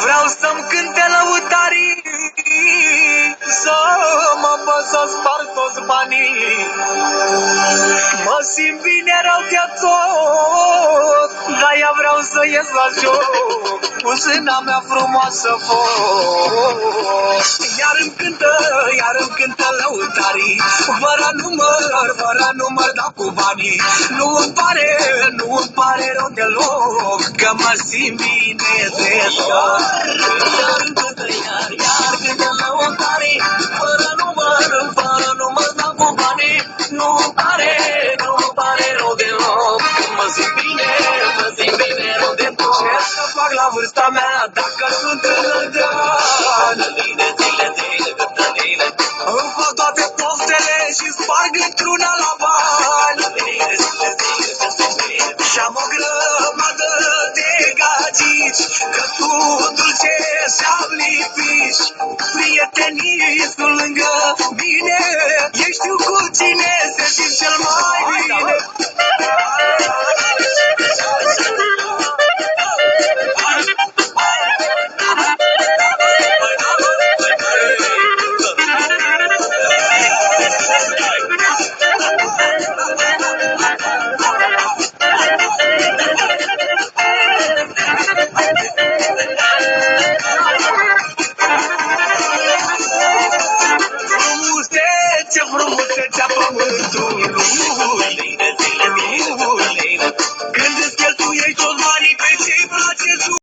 Vreau să-mi cânte lăutarii, să mă pot să sparg toți banii. Mă simt bine rău de tot, dar ea vreau să ies la joc cu zâna mea frumoasă foc. Iar îmi cântă lăutarii, fără număr, dar cu banii. Nu-mi pare rău deloc, că mă simt bine de tot. Iar cântă lăutarii, fără număr, dar cu banii. Nu-mi pare rău deloc, mă simt bine rău de tot. Ce să fac la vârsta mea dacă sunt tânăr de ani? Îmi fac toate poftele și sparg într-una la bani. Și-am o grămadă de gagici, că tu dulce și-am lipici. Prietenii sunt lângă mine, ei știu cu cine se simt cel mai bine.